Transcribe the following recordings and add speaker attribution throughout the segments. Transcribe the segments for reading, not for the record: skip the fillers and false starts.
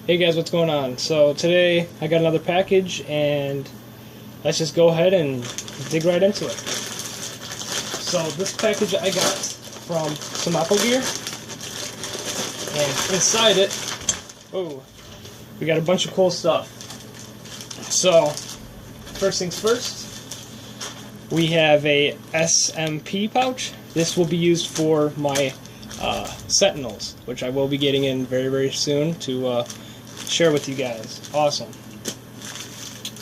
Speaker 1: Hey guys, what's going on? So today I got another package and let's just go ahead and dig right into it. So this package I got from Semapo Gear, and inside it, we got a bunch of cool stuff. So first things first, we have a SMP pouch. This will be used for my Sentinels, which I will be getting in very, very soon to share with you guys. Awesome.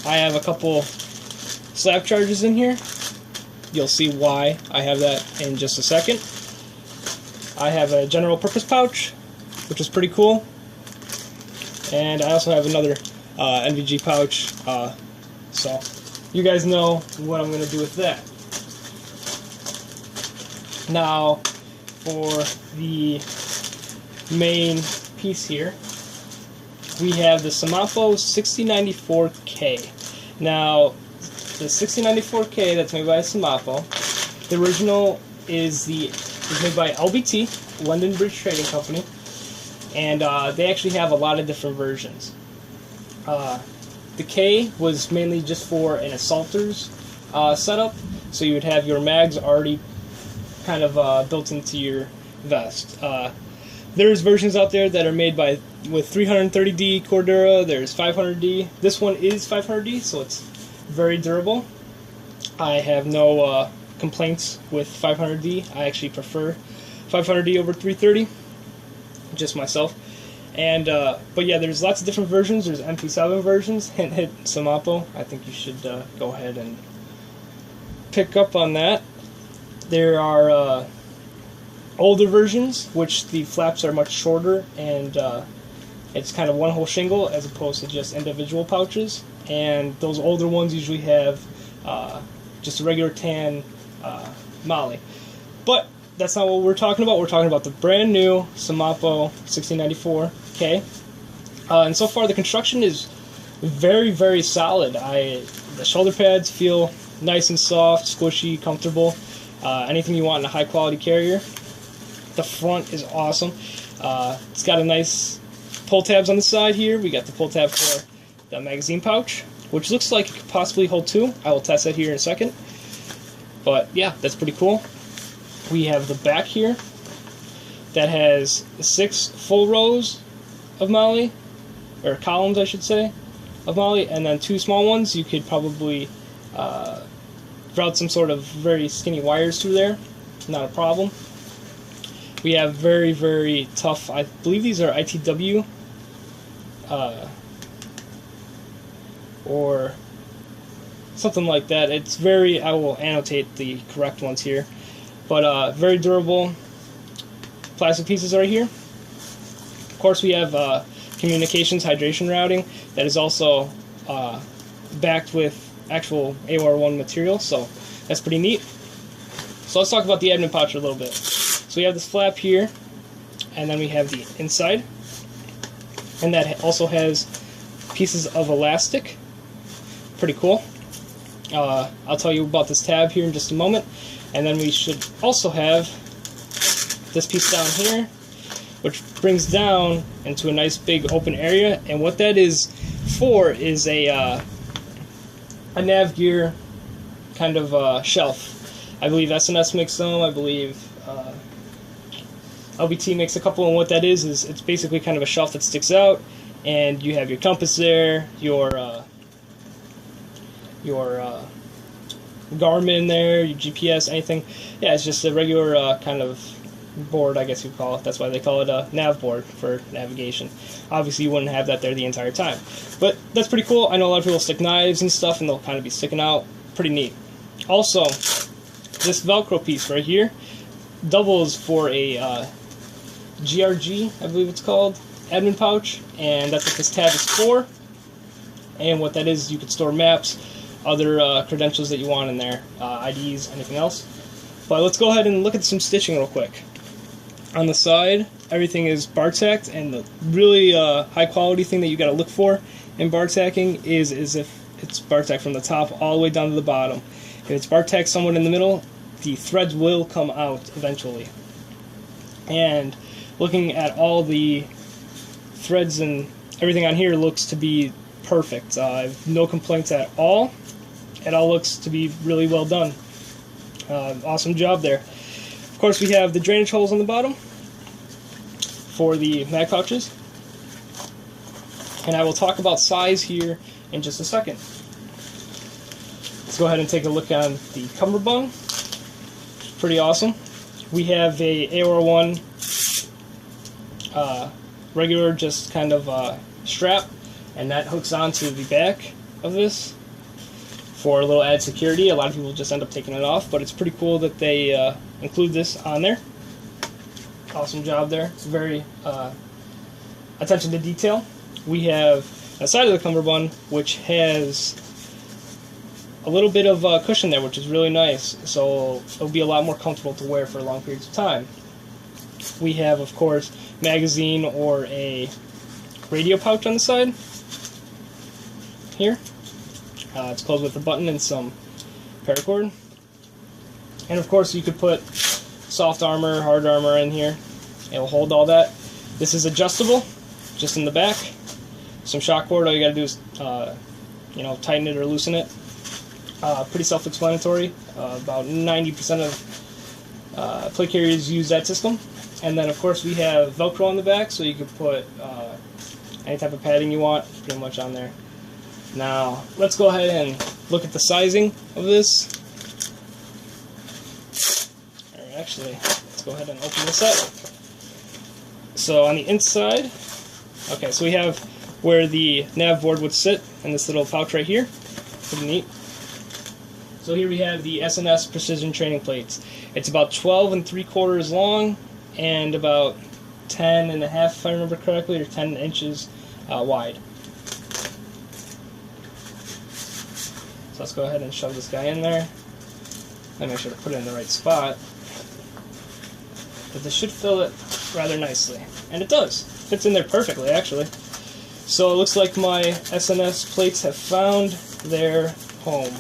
Speaker 1: I have a couple slap charges in here. You'll see why I have that in just a second. I have a general purpose pouch, which is pretty cool. And I also have another NVG pouch. So you guys know what I'm going to do with that. Now, for the main piece here, we have the Semapo 6094K. Now, the 6094K that's made by Semapo, the original is made by LBT, London Bridge Trading Company, and they actually have a lot of different versions. The K was mainly just for an assaulter's setup, so you would have your mags already kind of built into your vest. There's versions out there that are made with 330D Cordura. There's 500D. This one is 500D, so it's very durable. I have no complaints with 500D. I actually prefer 500D over 330, just myself. And but yeah, there's lots of different versions. There's MP7 versions. Hint, hint, Semapo. I think you should go ahead and pick up on that. There are older versions, which the flaps are much shorter, and it's kind of one whole shingle as opposed to just individual pouches. And those older ones usually have just a regular tan molly. But that's not what we're talking about. We're talking about the brand new Semapo 6094K. And so far the construction is very, very solid. The shoulder pads feel nice and soft, squishy, comfortable. Anything you want in a high quality carrier. The front is awesome. It's got a nice pull tabs on the side here. We got the pull tab for the magazine pouch, which looks like it could possibly hold 2. I will test that here in a second. But yeah, that's pretty cool. We have the back here that has 6 full rows of molly, or columns I should say, of molly, and then 2 small ones. You could probably route some sort of very skinny wires through there. Not a problem. We have very, very tough, I believe these are ITW, or something like that. It's very, I will annotate the correct ones here, but very durable plastic pieces right here. Of course, we have communications hydration routing that is also backed with actual AOR1 material, so that's pretty neat. So let's talk about the admin pouch a little bit. So we have this flap here, and then we have the inside, and that also has pieces of elastic. Pretty cool. I'll tell you about this tab here in just a moment, and then we should also have this piece down here, which brings down into a nice big open area, and what that is for is a nav gear kind of shelf. I believe SNS makes some. I believe LBT makes a couple, and what that is it's basically kind of a shelf that sticks out, and you have your compass there, your Garmin there, your GPS, anything. Yeah, it's just a regular kind of board, I guess you'd call it. That's why they call it a nav board for navigation. Obviously, you wouldn't have that there the entire time, but that's pretty cool. I know a lot of people stick knives and stuff, and they'll kind of be sticking out. Pretty neat. Also, this Velcro piece right here doubles for a GRG, I believe it's called, admin pouch, and that's what this tab is for. And what that is, you can store maps, other credentials that you want in there, IDs, anything else. But let's go ahead and look at some stitching real quick. On the side, everything is bar tacked, and the really high quality thing that you got to look for in bar tacking is if it's bar tacked from the top all the way down to the bottom. If it's bar tacked somewhere in the middle, the threads will come out eventually. And looking at all the threads and everything on here looks to be perfect. I have no complaints at all. It all looks to be really well done. Awesome job there. Of course, we have the drainage holes on the bottom for the mag pouches. And I will talk about size here in just a second. Let's go ahead and take a look on the cummerbund. It's pretty awesome. We have a AOR1 regular just kind of strap, and that hooks onto the back of this for a little added security. A lot of people just end up taking it off, but it's pretty cool that they include this on there. Awesome job there. It's very attention to detail. We have the side of the cummerbund, which has a little bit of cushion there, which is really nice, so it'll be a lot more comfortable to wear for long periods of time. We have, of course, magazine or a radio pouch on the side here. It's closed with a button and some paracord. And of course you could put soft armor, hard armor in here. It'll hold all that. This is adjustable, just in the back. Some shock cord, all you gotta do is tighten it or loosen it. Pretty self-explanatory. About 90% of plate carriers use that system. And then of course we have Velcro on the back, so you can put any type of padding you want pretty much on there. Now let's go ahead and look at the sizing of this. Or actually, let's go ahead and open this up. So on the inside, okay, so we have where the nav board would sit in this little pouch right here. Pretty neat. So here we have the S&S Precision Training Plates. It's about 12 3/4 long and about 10 1/2, if I remember correctly, or 10 inches wide. So let's go ahead and shove this guy in there. And make sure to put it in the right spot. But this should fill it rather nicely. And it does. It fits in there perfectly, actually. So it looks like my S&S plates have found their home.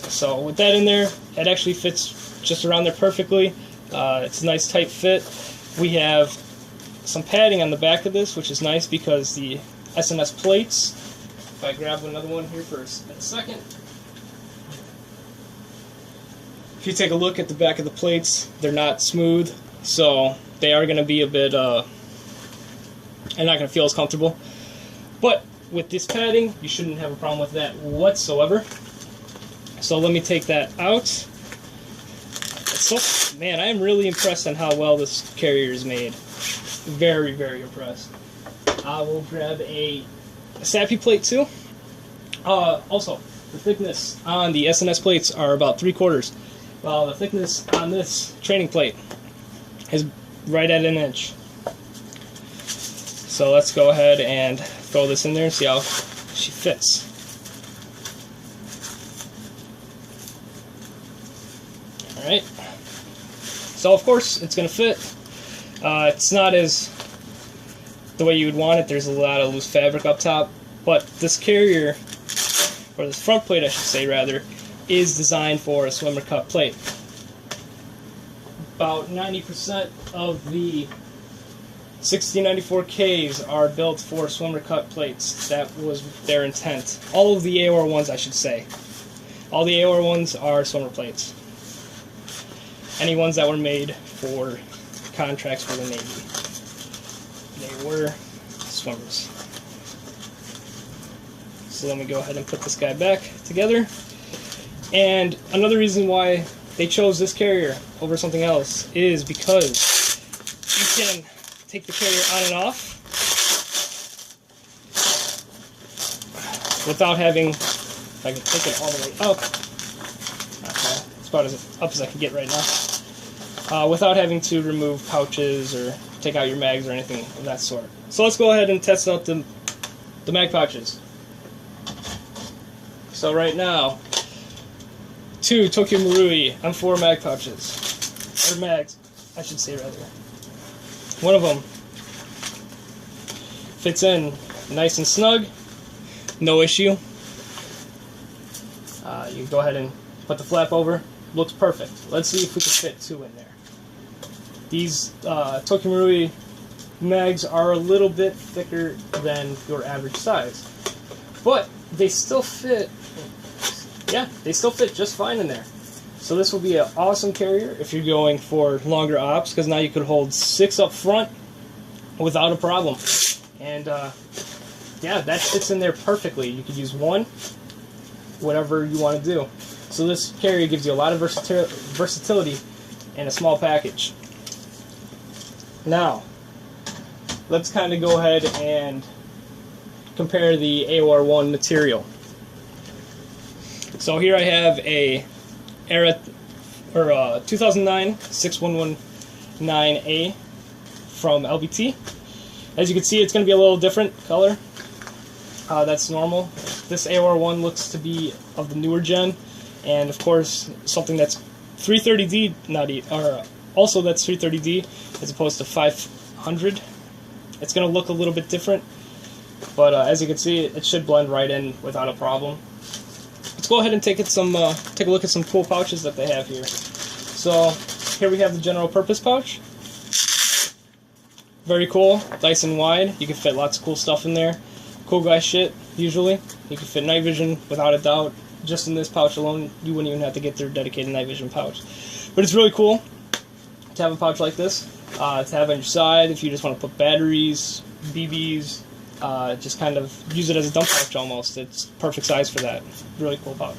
Speaker 1: So with that in there, it actually fits just around there perfectly. It's a nice tight fit. We have some padding on the back of this, which is nice because the S&S plates, if I grab another one here for a second, if you take a look at the back of the plates, they're not smooth, so they are going to be a bit, they're not going to feel as comfortable. But with this padding, you shouldn't have a problem with that whatsoever. So let me take that out. So, man, I am really impressed on how well this carrier is made. Very, very impressed. I will grab a Sappy plate too. Also, the thickness on the S&S plates are about 3/4. While the thickness on this training plate is right at 1 inch. So let's go ahead and throw this in there and see how she fits. Alright. So of course it's going to fit. It's not as the way you would want it. There's a lot of loose fabric up top. But this carrier, or this front plate I should say rather, is designed for a swimmer cut plate. About 90% of the 6094Ks are built for swimmer cut plates. That was their intent. All of the AOR ones, I should say. All the AOR ones are swimmer plates. Any ones that were made for contracts for the Navy, they were swimmers. So let me go ahead and put this guy back together. And another reason why they chose this carrier over something else is because you can take the carrier on and off without having, if I can take it all the way up, okay, it's about as up as I can get right now, without having to remove pouches or take out your mags or anything of that sort. So let's go ahead and test out the mag pouches. So right now, 2 Tokyo Marui M4 mag pouches, or mags, I should say rather. One of them fits in nice and snug, no issue. You go ahead and put the flap over, looks perfect. Let's see if we can fit 2 in there. These Tokyo Marui mags are a little bit thicker than your average size, but they still fit. Yeah, they still fit just fine in there. So this will be an awesome carrier if you're going for longer ops, because now you could hold 6 up front without a problem. And yeah, that fits in there perfectly. You could use one, whatever you want to do. So this carrier gives you a lot of versatility in a small package. Now, let's kind of go ahead and compare the AOR1 material. So here I have a 2009 6119A from LBT. As you can see, it's going to be a little different color. That's normal. This AOR1 looks to be of the newer gen, and of course something that's 330D, also that's 330D as opposed to 500. It's going to look a little bit different, but as you can see, it should blend right in without a problem. Let's go ahead and take a look at some cool pouches that they have here. So here we have the general purpose pouch. Very cool, nice and wide. You can fit lots of cool stuff in there. Cool guy shit, usually. You can fit night vision without a doubt. Just in this pouch alone, you wouldn't even have to get their dedicated night vision pouch. But it's really cool to have a pouch like this, to have on your side if you just want to put batteries, BBs, just kind of use it as a dump pouch almost. It's perfect size for that. Really cool pouch.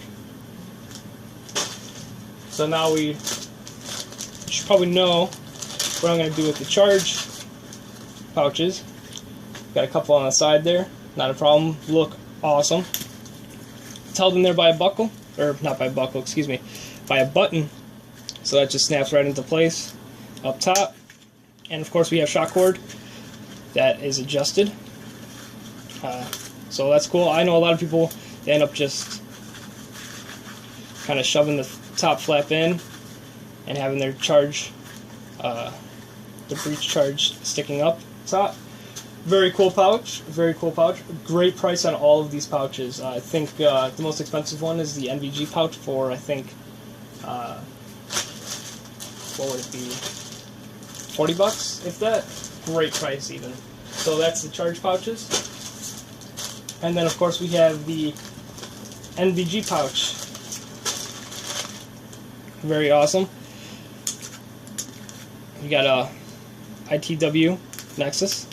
Speaker 1: So now we should probably know what I'm going to do with the charge pouches. Got a couple on the side there. Not a problem. Look awesome. It's held in there by a buckle, or not by a buckle, excuse me, by a button. So that just snaps right into place up top. And of course we have shock cord that is adjusted. So that's cool. I know a lot of people, they end up just kind of shoving the top flap in and having their charge, the breech charge sticking up top. Very cool pouch. Very cool pouch. Great price on all of these pouches. I think the most expensive one is the NVG pouch for, I think, what would it be? $40, if that. Great price even. So that's the charge pouches. And then of course we have the NVG pouch. Very awesome. We got a ITW Nexus.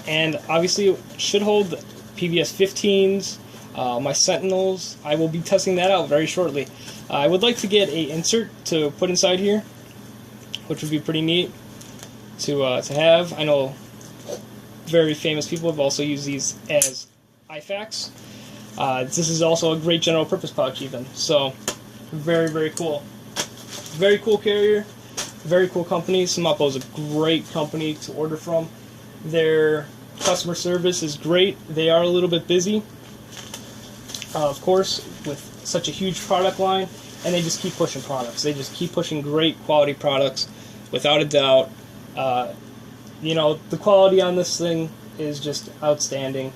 Speaker 1: And obviously it should hold PVS 15s, my Sentinels. I will be testing that out very shortly. I would like to get an insert to put inside here, which would be pretty neat to have. I know very famous people have also used these as IFAKs. This is also a great general purpose pouch even. So very, very cool. Very cool carrier. Very cool company. Semapo is a great company to order from. Their customer service is great. They are a little bit busy, of course, with such a huge product line, and they just keep pushing products. They just keep pushing great quality products, without a doubt. You know, the quality on this thing is just outstanding.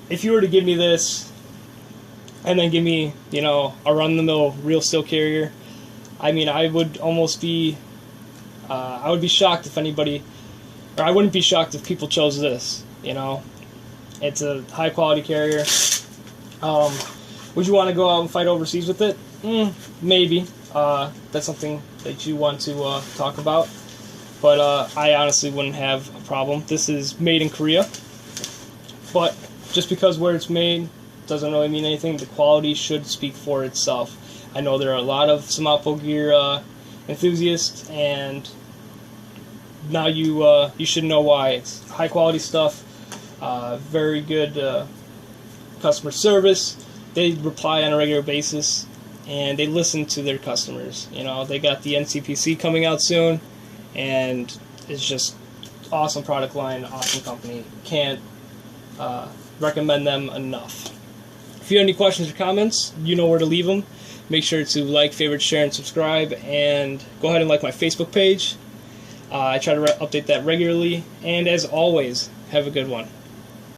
Speaker 1: If you were to give me this, and then give me, you know, a run-of-the-mill real steel carrier, I mean, I would almost be, I would be shocked if anybody, or I wouldn't be shocked if people chose this, you know. It's a high-quality carrier. Would you want to go out and fight overseas with it? Maybe. That's something that you want to talk about. But I honestly wouldn't have a problem. This is made in Korea. But just because where it's made doesn't really mean anything. The quality should speak for itself. I know there are a lot of Semapo gear enthusiasts, and now you should know why. It's high quality stuff, very good customer service. They reply on a regular basis, and they listen to their customers. You know, they got the NCPC coming out soon, and it's just awesome product line, awesome company. Can't recommend them enough. If you have any questions or comments, you know where to leave them. Make sure to like, favorite, share, and subscribe, and go ahead and like my Facebook page. I try to update that regularly, and as always, have a good one.